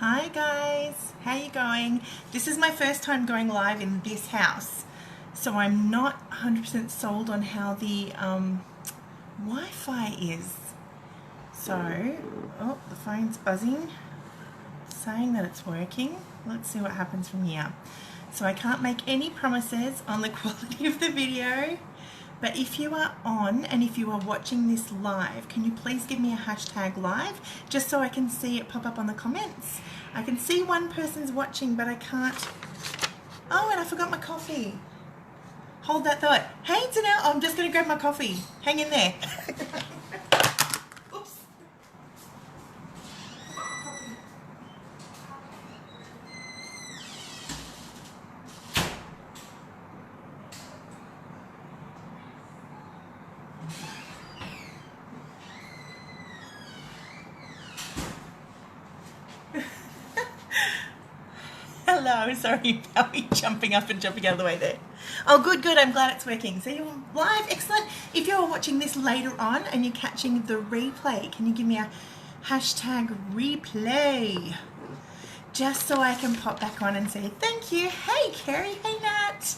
Hi guys, how you going? This is my first time going live in this house, so I'm not 100% sold on how the Wi-Fi is. So, oh, the phone's buzzing, saying that it's working. Let's see what happens from here. So I can't make any promises on the quality of the video, but if you are on and if you are watching this live, can you please give me a hashtag live just so I can see it pop up on the comments? I can see one person's watching, but I can't. Oh, and I forgot my coffee. Hold that thought. Hey, Danelle, I'm just going to grab my coffee. Hang in there. Oops. Hello, sorry about me jumping up and jumping out of the way there. Oh, good, I'm glad it's working. So you're live, excellent. If you're watching this later on and you're catching the replay, can you give me a hashtag replay? Just so I can pop back on and say thank you. Hey, Kerry, hey, Nat.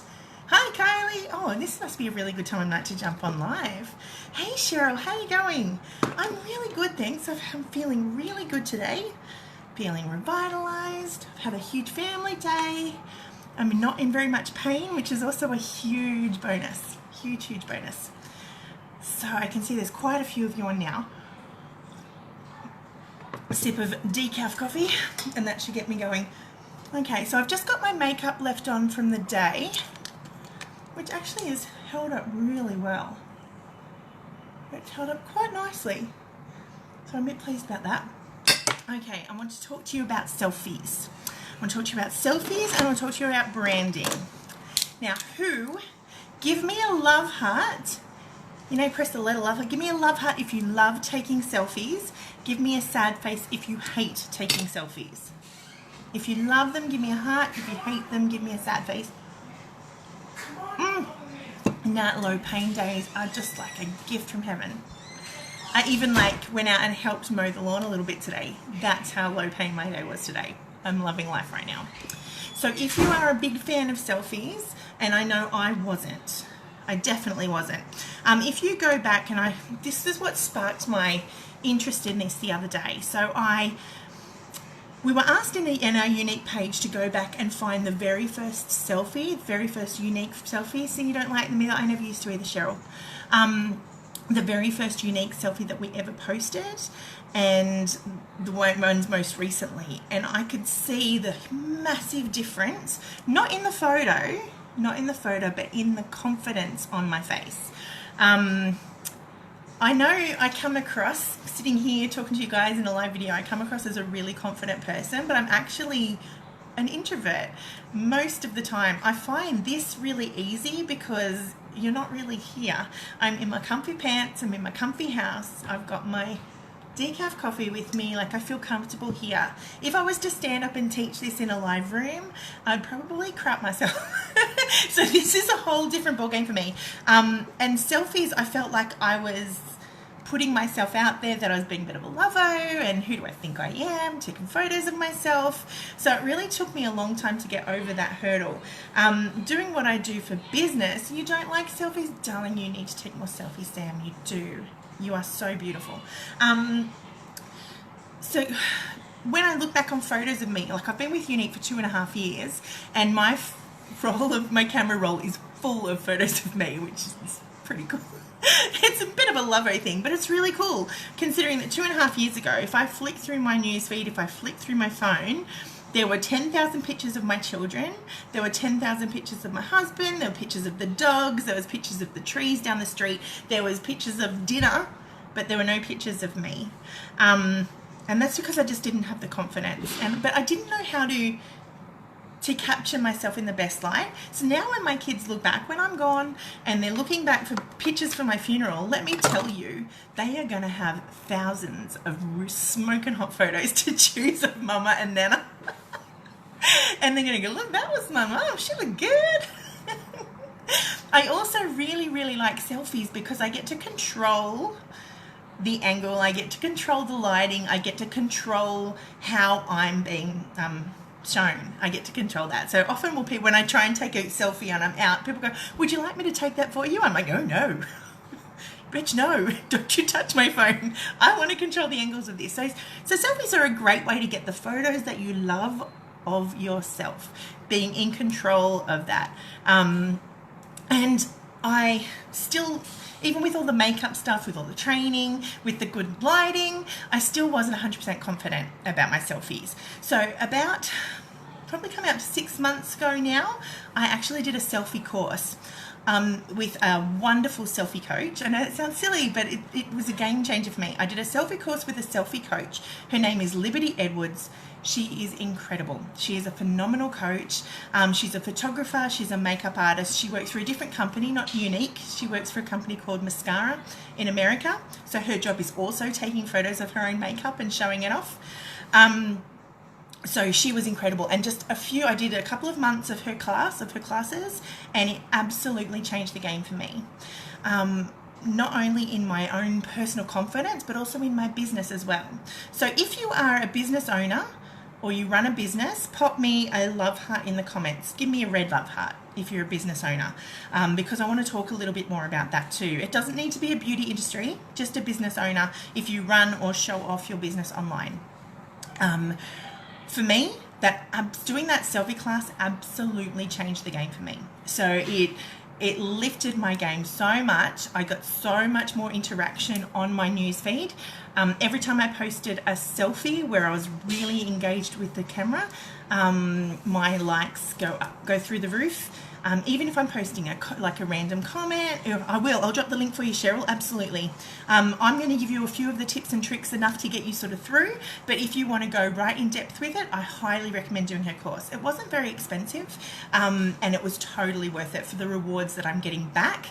Hi, Kylie. Oh, and this must be a really good time of night to jump on live. Hey, Cheryl, how you going? I'm really good, thanks. I'm feeling really good today. Feeling revitalized. I've had a huge family day. I'm not in very much pain, which is also a huge bonus. Huge bonus. So I can see there's quite a few of you on now. A sip of decaf coffee, and that should get me going. Okay, so I've just got my makeup left on from the day, which actually has held up really well. It's held up quite nicely. So I'm a bit pleased about that. Okay, I want to talk to you about selfies. I want to talk to you about selfies and I want to talk to you about branding. Now, give me a love heart. You know, press the letter love. Give me a love heart if you love taking selfies. Give me a sad face if you hate taking selfies. If you love them, give me a heart. If you hate them, give me a sad face. Nat, low pain days are just like a gift from heaven. I even went out and helped mow the lawn a little bit today. That's how low pain my day was today. I'm loving life right now. So if you are a big fan of selfies, and I know I wasn't, I definitely wasn't. If you go back, and this is what sparked my interest in this the other day. So we were asked in our unique page to go back and find the very first selfie, the very first unique selfie. So you don't like them either? I never used to either, Cheryl. The very first unique selfie that we ever posted, and the ones most recently, and I could see the massive difference, not in the photo, but in the confidence on my face. I know I come across, sitting here talking to you guys in a live video, I come across as a really confident person, but I'm actually an introvert most of the time. I find this really easy because you're not really here. I'm in my comfy pants, I'm in my comfy house, I've got my decaf coffee with me, I feel comfortable here. If I was to stand up and teach this in a live room, I'd probably crap myself. So this is a whole different ballgame for me. And selfies, I felt like I was putting myself out there, that I was being a bit of a lovo, and who do I think I am, taking photos of myself. So it really took me a long time to get over that hurdle. Doing what I do for business, you don't like selfies? Darling, you need to take more selfies, Sam. You do. You are so beautiful. So when I look back on photos of me, I've been with Unique for 2.5 years, and my camera roll is full of photos of me, which is pretty cool. It's a bit of a lovo thing, but it's really cool considering that 2.5 years ago, if I flick through my newsfeed, if I flick through my phone, there were 10,000 pictures of my children, there were 10,000 pictures of my husband, there were pictures of the dogs, there was pictures of the trees down the street, there was pictures of dinner, but there were no pictures of me. And that's because I just didn't have the confidence. But I didn't know how to capture myself in the best light. So now when my kids look back, when I'm gone, and they're looking back for pictures for my funeral, let me tell you, they are going to have thousands of smoking hot photos to choose of Mama and Nana. And they're going to go, look, that was my mum. She looked good. I also really like selfies because I get to control the angle, I get to control the lighting, I get to control how I'm being shown. I get to control that. So often when I try and take a selfie and I'm out, people go, would you like me to take that for you? I'm like, oh no. Bitch, no, don't you touch my phone. I want to control the angles of this. So selfies are a great way to get the photos that you love of yourself, being in control of that. And I still, even with all the makeup stuff, with all the training, with the good lighting, I still wasn't 100% confident about my selfies. So about probably coming up to 6 months ago now, I actually did a selfie course with a wonderful selfie coach. I know it sounds silly, but it was a game changer for me. I did a selfie course with a selfie coach. Her name is Liberty Edwards. She is incredible. She is a phenomenal coach. She's a photographer. She's a makeup artist. She works for a different company, not Unique. She works for a company called Mascara in America. So her job is also taking photos of her own makeup and showing it off. So she was incredible, and I did a couple of months of her classes, and it absolutely changed the game for me. Not only in my own personal confidence, but also in my business as well. So if you are a business owner or you run a business, pop me a love heart in the comments. Give me a red love heart if you're a business owner, because I want to talk a little bit more about that too. It doesn't need to be a beauty industry, just a business owner if you run or show off your business online. For me, doing that selfie class absolutely changed the game for me. So it lifted my game so much. I got so much more interaction on my newsfeed. Every time I posted a selfie where I was really engaged with the camera, my likes go through the roof. Even if I'm posting a random comment, I'll drop the link for you, Cheryl, absolutely. I'm going to give you a few of the tips and tricks, enough to get you sort of through, but if you want to go right in depth with it, I highly recommend doing her course. It wasn't very expensive, and it was totally worth it for the rewards that I'm getting back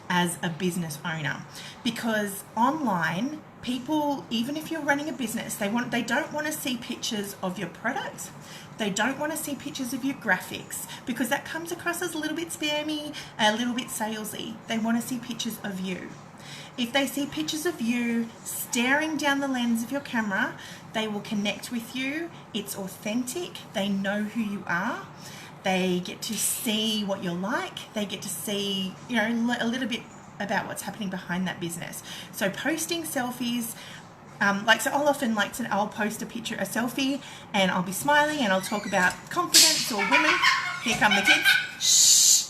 as a business owner. Because online, people, even if you're running a business, they don't want to see pictures of your products. They don't want to see pictures of your graphics, because that comes across as a little bit spammy, a little bit salesy. They want to see pictures of you. If they see pictures of you staring down the lens of your camera, they will connect with you. It's authentic. They know who you are. They get to see what you're like. They get to see, a little bit about what's happening behind that business. So posting selfies, I'll post a selfie, and I'll be smiling, and I'll talk about confidence or women. Here come the kids. Shh.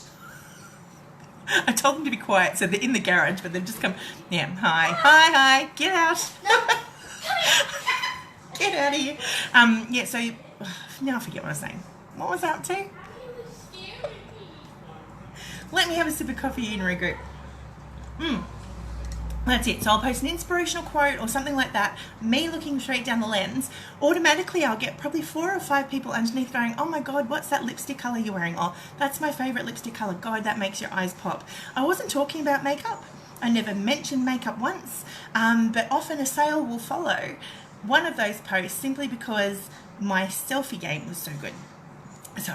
I told them to be quiet, so they're in the garage, but they've just come. Yeah, hi, get out. Get out of here. So now I forget what I was saying. What was I up to? Let me have a sip of coffee and regroup. That's it. So I'll post an inspirational quote or something like that, me looking straight down the lens. Automatically I'll get probably 4 or 5 people underneath going, oh my God, what's that lipstick color you're wearing? Or that's my favorite lipstick color. God, that makes your eyes pop. I wasn't talking about makeup. I never mentioned makeup once, but often a sale will follow one of those posts simply because my selfie game was so good. So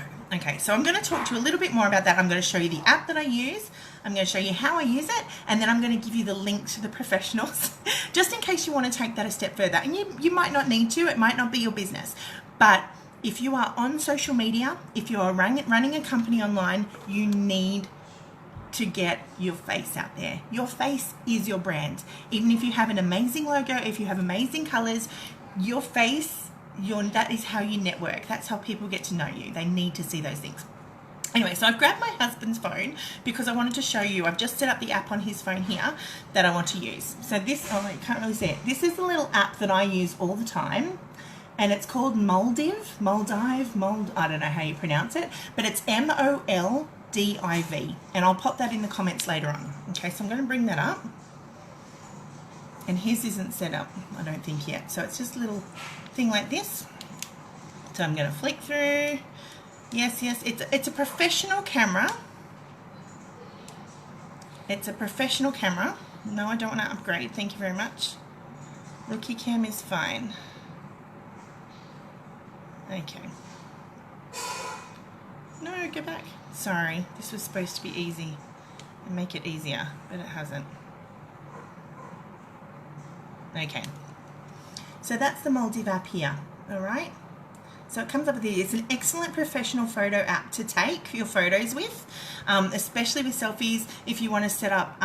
I'm going to talk to you a little bit more about that. I'm going to show you the app that I use. I'm going to show you how I use it, and then I'm going to give you the link to the professionals, just in case you want to take that a step further. And you might not need to. It might not be your business. But if you are on social media, if you are running a company online, you need to get your face out there. Your face is your brand. Even if you have an amazing logo, if you have amazing colors, your face, that is how you network. That's how people get to know you. They need to see those things. Anyway, so I've grabbed my husband's phone because I wanted to show you. I've just set up the app on his phone here that I want to use. So this, you can't really see it. This is a little app that I use all the time, and it's called Moldiv, I don't know how you pronounce it, but it's Moldiv, and I'll pop that in the comments later on. Okay, so I'm going to bring that up, and his isn't set up, I don't think yet. So it's just a little thing like this. So I'm going to flick through. Yes, it's a professional camera. It's a professional camera. No, I don't want to upgrade. Thank you very much. Rookie cam is fine. Okay. No, go back. Sorry, this was supposed to be easy and make it easier, but it hasn't. Okay, so that's the Maldive app here, all right? So it comes up with it. It's an excellent professional photo app to take your photos with, especially with selfies. If you want to set up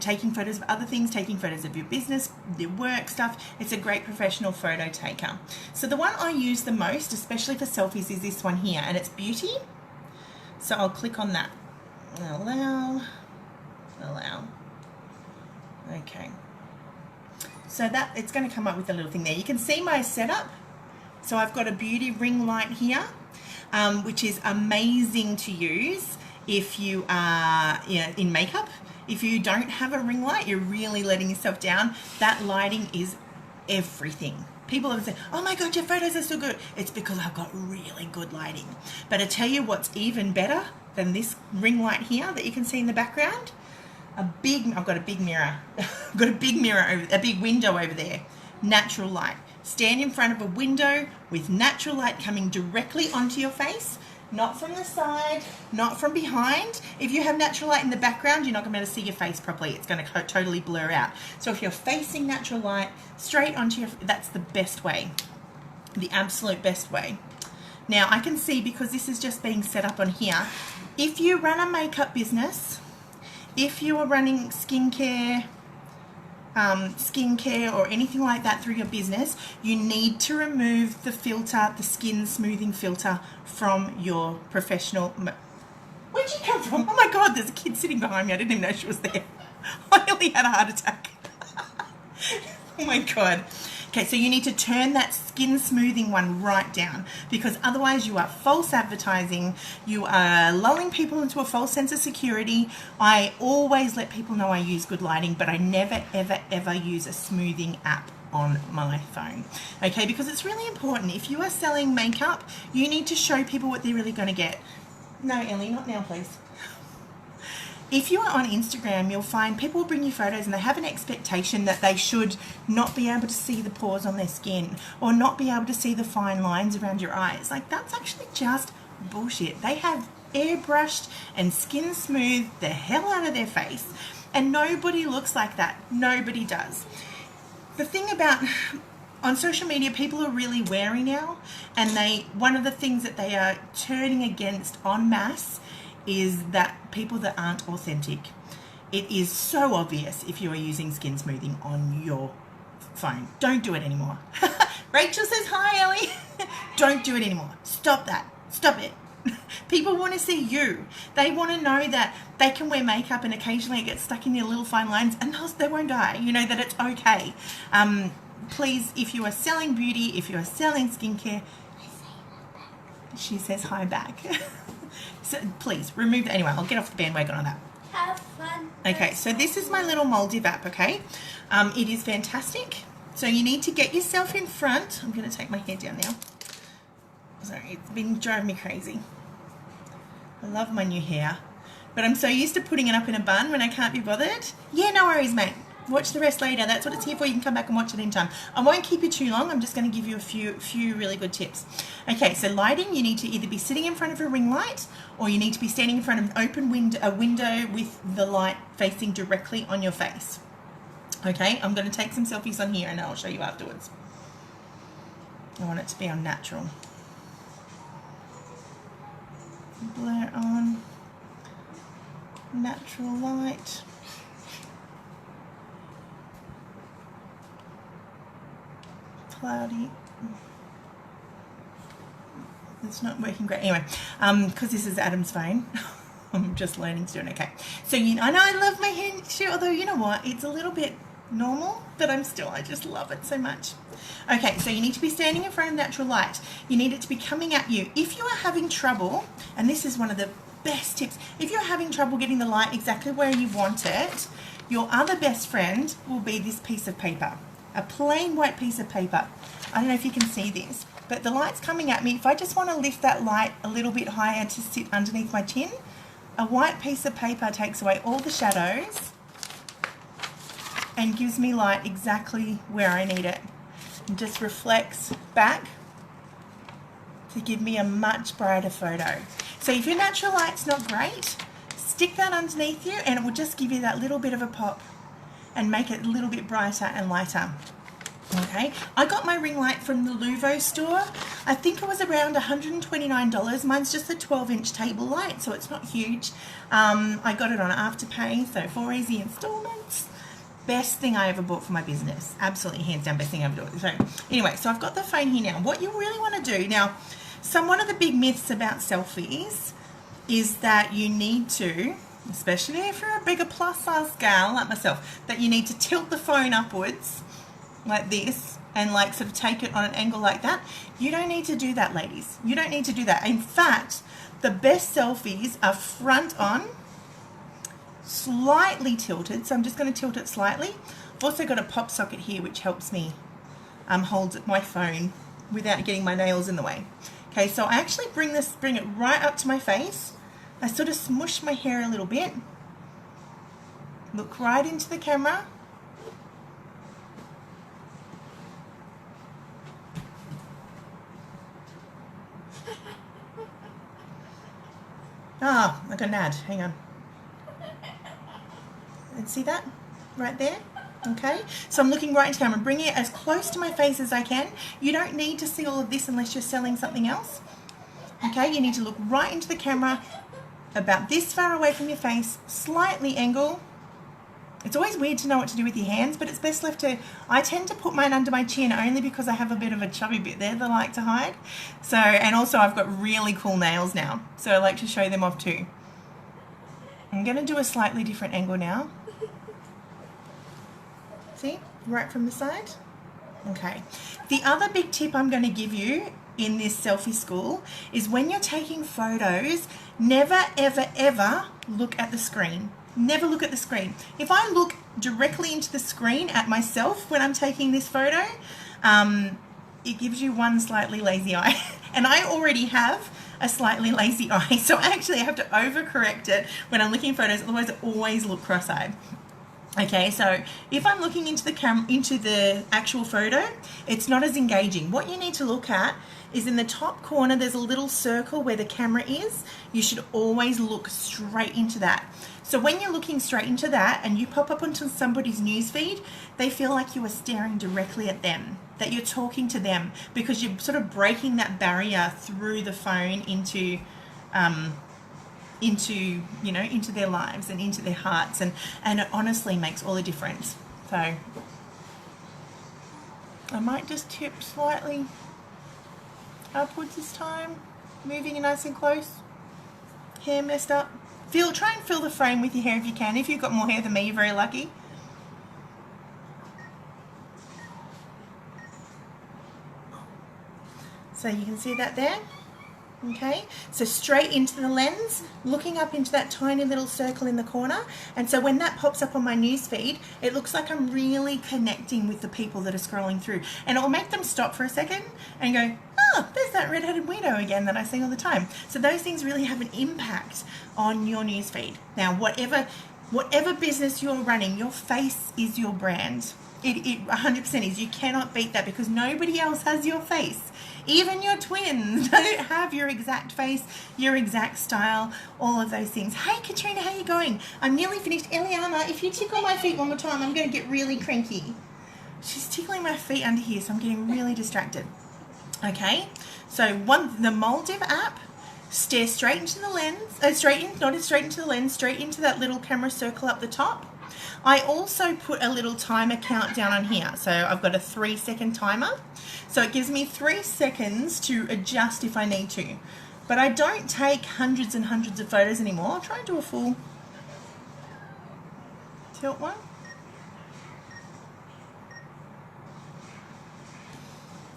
taking photos of other things, taking photos of your business, your work stuff, it's a great professional photo taker. So the one I use the most, especially for selfies, is this one here, and it's Beauty. So I'll click on that. Allow. Okay. So that it's going to come up with a little thing there. You can see my setup. So I've got a beauty ring light here, which is amazing to use if you are in makeup. If you don't have a ring light, you're really letting yourself down. That lighting is everything. People have said, oh my God, your photos are so good. It's because I've got really good lighting. But I tell you what's even better than this ring light here that you can see in the background. I've got a big mirror. I've got a big mirror, a big window over there. Natural light. Stand in front of a window with natural light coming directly onto your face, not from the side, not from behind. If you have natural light in the background, you're not going to be able to see your face properly. It's going to totally blur out. So if you're facing natural light straight onto your, that's the best way, the absolute best way. Now I can see, because this is just being set up on here, if you run a makeup business, if you are running skincare or anything like that through your business, you need to remove the filter, the skin smoothing filter, from your professional. Where'd you come from? Oh my God, there's a kid sitting behind me. I didn't even know she was there. I nearly had a heart attack. Oh my God. Okay, so you need to turn that skin smoothing one right down, because otherwise you are false advertising. You are lulling people into a false sense of security. I always let people know I use good lighting, but I never, ever, ever use a smoothing app on my phone. Okay, because it's really important. If you are selling makeup, you need to show people what they're really going to get. No, Ellie, not now, please. If you are on Instagram, you'll find people will bring you photos and they have an expectation that they should not be able to see the pores on their skin or not be able to see the fine lines around your eyes. Like, that's actually just bullshit. They have airbrushed and skin smoothed the hell out of their face, and nobody looks like that. Nobody does. The thing about on social media, people are really wary now, and one of the things that they are turning against en masse is that people that aren't authentic. It is so obvious if you are using skin smoothing on your phone. Don't do it anymore. Rachel says, hi, Ellie. Don't do it anymore. Stop that. Stop it. People want to see you. They want to know that they can wear makeup and occasionally it gets stuck in their little fine lines and they won't die. You know, that it's okay. Please, if you are selling beauty, if you are selling skincare, she says hi back. So please remove that. Anyway, I'll get off the bandwagon on that. Have fun. Okay, so this is my little Maldive app, okay? It is fantastic. So you need to get yourself in front. I'm going to take my hair down now. Sorry, it's been driving me crazy. I love my new hair, but I'm so used to putting it up in a bun when I can't be bothered. Yeah, no worries, mate. Watch the rest later. That's what it's here for. You can come back and watch it anytime. I won't keep you too long. I'm just going to give you a few really good tips. Okay, so lighting, you need to either be sitting in front of a ring light or you need to be standing in front of an open window with the light facing directly on your face. Okay, I'm going to take some selfies on here and I'll show you afterwards. I want it to be on natural. Blur on. Natural light. Cloudy. It's not working great. Anyway, because this is Adam's phone, I'm just learning to do it. Okay. So I know I love my hand too, although you know what? It's a little bit normal, but I just love it so much. Okay, so you need to be standing in front of natural light. You need it to be coming at you. If you are having trouble, and this is one of the best tips, if you're having trouble getting the light exactly where you want it, your other best friend will be this piece of paper. A plain white piece of paper. I don't know if you can see this, but the light's coming at me. If I just want to lift that light a little bit higher to sit underneath my chin, a white piece of paper takes away all the shadows and gives me light exactly where I need it. And just reflects back to give me a much brighter photo. So if your natural light's not great, stick that underneath you and it will just give you that little bit of a pop. and make it a little bit brighter and lighter. Okay, I got my ring light from the Luvo store. I think it was around $129. Mine's just a 12-inch table light, so it's not huge. I got it on Afterpay, so 4 easy installments. Best thing I ever bought for my business. Absolutely, hands down, best thing I ever bought. So anyway, so I've got the phone here now. What you really want to do now, one of the big myths about selfies is that you need to, especially if you're a bigger plus size gal like myself, that you need to tilt the phone upwards like this and like sort of take it on an angle like that. You don't need to do that, ladies. You don't need to do that. In fact, the best selfies are front on, slightly tilted. So I'm just going to tilt it slightly. I've also got a pop socket here which helps me hold my phone without getting my nails in the way. Okay, so I actually bring it right up to my face. I sort of smush my hair a little bit. Look right into the camera. Ah, I got an ad. Hang on. And see that? Right there? Okay. So I'm looking right into camera. Bring it as close to my face as I can. You don't need to see all of this unless you're selling something else. Okay, you need to look right into the camera, about this far away from your face, slightly angle. It's always weird to know what to do with your hands, but it's best left to, I tend to put mine under my chin only because I have a bit of a chubby bit there that I like to hide. So, and also I've got really cool nails now, so I like to show them off too. I'm going to do a slightly different angle now. See, right from the side. Okay. The other big tip I'm going to give you in this selfie school is when you're taking photos, never, ever, ever look at the screen. Never look at the screen. If I look directly into the screen at myself when I'm taking this photo, it gives you one slightly lazy eye. And I already have a slightly lazy eye, so actually I have to overcorrect it when I'm looking at photos, otherwise I always look cross-eyed. Okay, so if I'm looking into the actual photo, it's not as engaging. What you need to look at is in the top corner, there's a little circle where the camera is. You should always look straight into that. So when you're looking straight into that and you pop up onto somebody's newsfeed, they feel like you are staring directly at them, that you're talking to them, because you're sort of breaking that barrier through the phone into their lives and into their hearts, and it honestly makes all the difference. So I might just tip slightly upwards this time, moving it nice and close. Hair messed up. Try and fill the frame with your hair if you can. If you've got more hair than me, you're very lucky. So you can see that there. Okay, so straight into the lens, looking up into that tiny little circle in the corner. And so when that pops up on my news feed, it looks like I'm really connecting with the people that are scrolling through. And it will make them stop for a second and go, oh, there's that red-headed weirdo again that I see all the time. So those things really have an impact on your news feed. Now, whatever business you're running, your face is your brand. It 100% is. You cannot beat that because nobody else has your face. Even your twins don't have your exact face, your exact style, all of those things. Hey, Katrina, how you going? I'm nearly finished. Eliana, if you tickle my feet one more time, I'm going to get really cranky. She's tickling my feet under here, so I'm getting really distracted. Okay, so the Maldiv app, stare straight into the lens, straight into that little camera circle up the top. I also put a little timer countdown on here. So I've got a 3-second timer. So it gives me 3 seconds to adjust if I need to. But I don't take hundreds and hundreds of photos anymore. I'll try and do a full tilt one.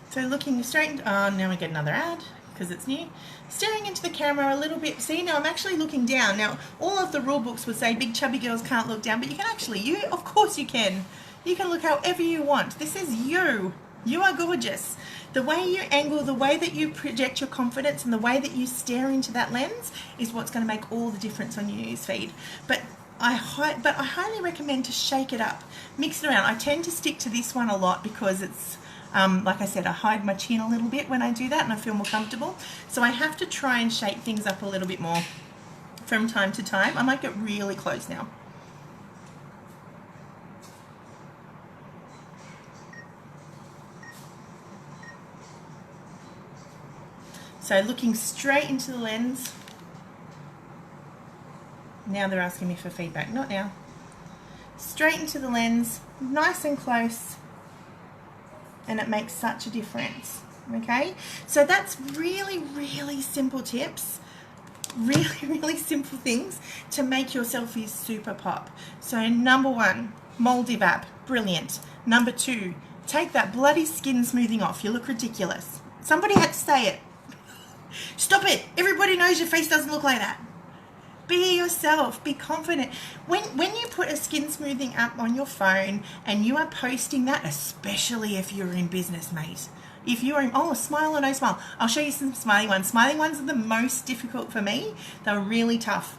So looking straight, now we get another ad because it's new. Staring into the camera a little bit. See, now I'm actually looking down. Now, all of the rule books would say big chubby girls can't look down, but you can actually, of course you can. You can look however you want. This is you. You are gorgeous. The way you angle, the way that you project your confidence, and the way that you stare into that lens is what's going to make all the difference on your news feed. But I highly recommend to shake it up. Mix it around. I tend to stick to this one a lot because it's, like I said, I hide my chin a little bit when I do that and I feel more comfortable. So I have to try and shake things up a little bit more from time to time. I might get really close now. So looking straight into the lens. Now they're asking me for feedback. Not now. Straight into the lens, nice and close, and it makes such a difference. Okay, so that's really, really simple tips, really simple things to make your selfies super pop. So number 1, Moldiv app, brilliant. Number 2, take that bloody skin smoothing off. You look ridiculous. Somebody had to say it. Stop it. Everybody knows your face doesn't look like that. Be yourself. Be confident. When you put a skin smoothing app on your phone and you are posting that, especially if you're in business, mate. If you're in, oh, smile or no smile. I'll show you some smiling ones. Smiling ones are the most difficult for me. They're really tough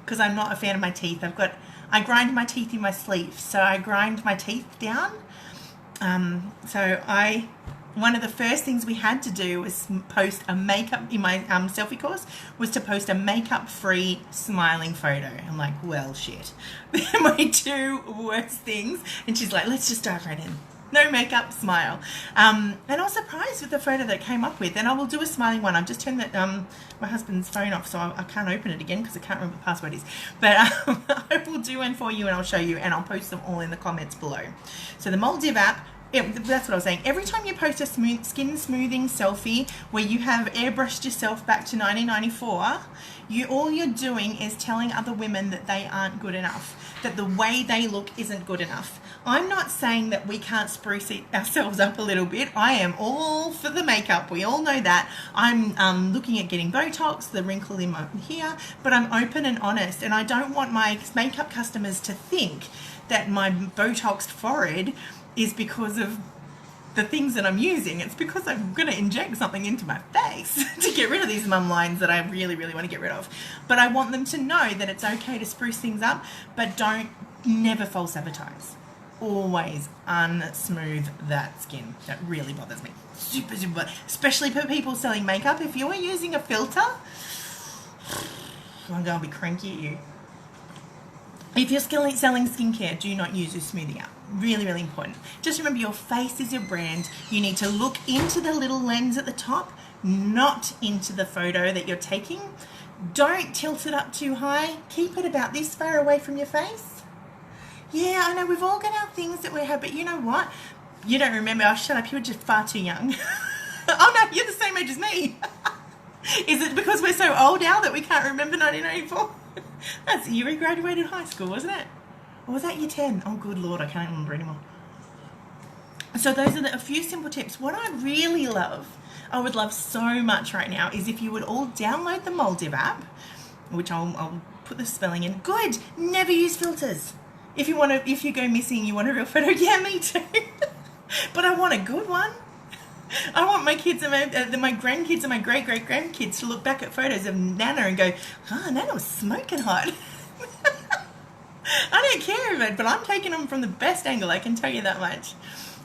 because I'm not a fan of my teeth. I grind my teeth in my sleeve. So I grind my teeth down. One of the first things we had to do was post a makeup, in my selfie course, was to post a makeup-free smiling photo. I'm like, well, shit. They're my 2 worst things. And she's like, let's just dive right in. No makeup, smile. And I was surprised with the photo that came up with. And I will do a smiling one. I've just turned my husband's phone off, so I can't open it again because I can't remember what the password is. But I will do one for you and I'll show you, and I'll post them all in the comments below. So the Moldiv app, that's what I was saying. Every time you post a skin smoothing selfie where you have airbrushed yourself back to 1994, all you're doing is telling other women that they aren't good enough, that the way they look isn't good enough. I'm not saying that we can't spruce ourselves up a little bit. I am all for the makeup. We all know that. I'm looking at getting Botox, the wrinkle in my here, but I'm open and honest, and I don't want my makeup customers to think that my Botoxed forehead is because of the things that I'm using. It's because I'm going to inject something into my face to get rid of these mum lines that I really, really want to get rid of. But I want them to know that it's okay to spruce things up, but never false advertise. Always unsmooth that skin. That really bothers me. Super, especially for people selling makeup. If you're using a filter, I'm going to be cranky at you. If you're selling skincare, do not use your smoothing up. Really, really important. Just remember, your face is your brand. You need to look into the little lens at the top, not into the photo that you're taking. Don't tilt it up too high. Keep it about this far away from your face. Yeah, I know we've all got our things that we have, but you know what? You don't remember. Oh, shut up. You're just far too young. Oh, no, you're the same age as me. Is it because we're so old now that we can't remember 1984? That's you graduated high school, wasn't it? Or was that year 10? Oh, good Lord, I can't remember anymore. So those are a few simple tips. What I really love, I would love so much right now, is if you would all download the Moldiv app, which I'll put the spelling in. Good. Never use filters. If you go missing, you want a real photo. Yeah, me too. But I want a good one. I want my kids and my grandkids and my great-great-grandkids to look back at photos of Nana and go, oh, Nana was smoking hot. I don't care about it, but I'm taking them from the best angle, I can tell you that much.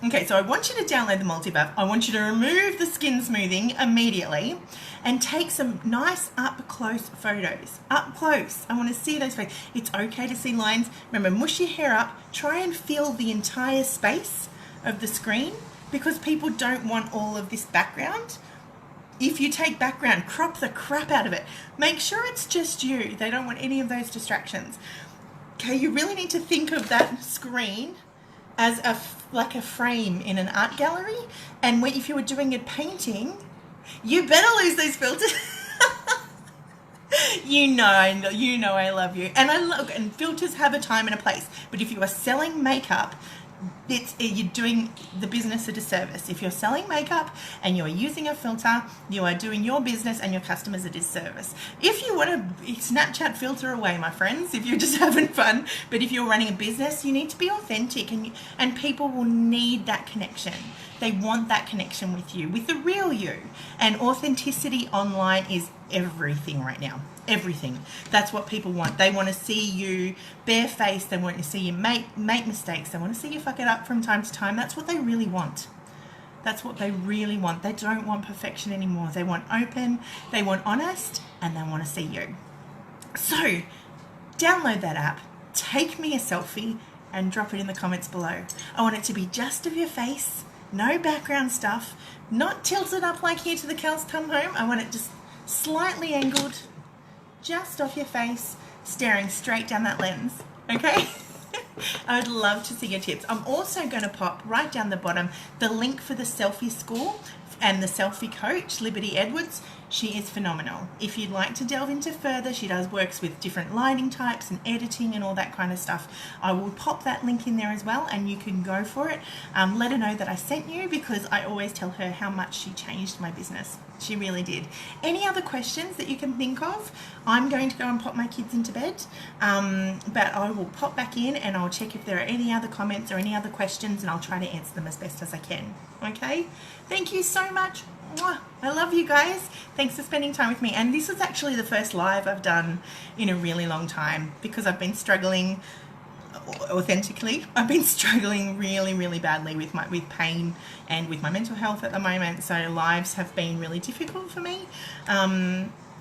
Okay, so I want you to download the Moldiv app. I want you to remove the skin smoothing immediately and take some nice up-close photos. Up close. I want to see those photos. It's okay to see lines. Remember, mush your hair up. Try and fill the entire space of the screen, because people don't want all of this background. If you take background, crop the crap out of it. Make sure it's just you. They don't want any of those distractions. Okay, you really need to think of that screen as like a frame in an art gallery. And if you were doing a painting, you better lose those filters. You know I love you. And filters have a time and a place. But if you are selling makeup, you're doing the business a disservice. If you're selling makeup and you're using a filter, you are doing your business and your customers a disservice. If you want to Snapchat filter away, my friends, if you're just having fun, but if you're running a business, you need to be authentic, and people will need that connection. They want that connection with you, with the real you. And authenticity online is everything right now. Everything. That's what people want. They want to see you barefaced. They want to see you make mistakes. They want to see you fuck it up from time to time. That's what they really want. That's what they really want. They don't want perfection anymore. They want open, they want honest, and they want to see you. So, download that app, take me a selfie, and drop it in the comments below. I want it to be just of your face no background stuff, not tilted up like here to the cows come home. I want it just slightly angled, just off your face, staring straight down that lens, okay? I would love to see your tips. I'm also going to pop right down the bottom the link for the Selfie School and the Selfie coach, Liberty Edwards. She is phenomenal. If you'd like to delve into further, she works with different lighting types and editing and all that kind of stuff. I will pop that link in there as well, and you can go for it. Let her know that I sent you, because I always tell her how much she changed my business. She really did. Any other questions that you can think of? I'm going to go and pop my kids into bed, but I will pop back in and I'll check if there are any other comments or any other questions, and I'll try to answer them as best as I can. Okay? Thank you so much. Mwah. I love you guys. Thanks for spending time with me. And this is actually the first live I've done in a really long time, because I've been struggling authentically. I've been struggling really badly with pain and with my mental health at the moment. So lives have been really difficult for me.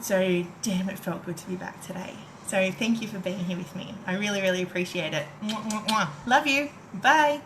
So damn, it felt good to be back today. So thank you for being here with me. I really appreciate it. Mwah, mwah, mwah. Love you. Bye.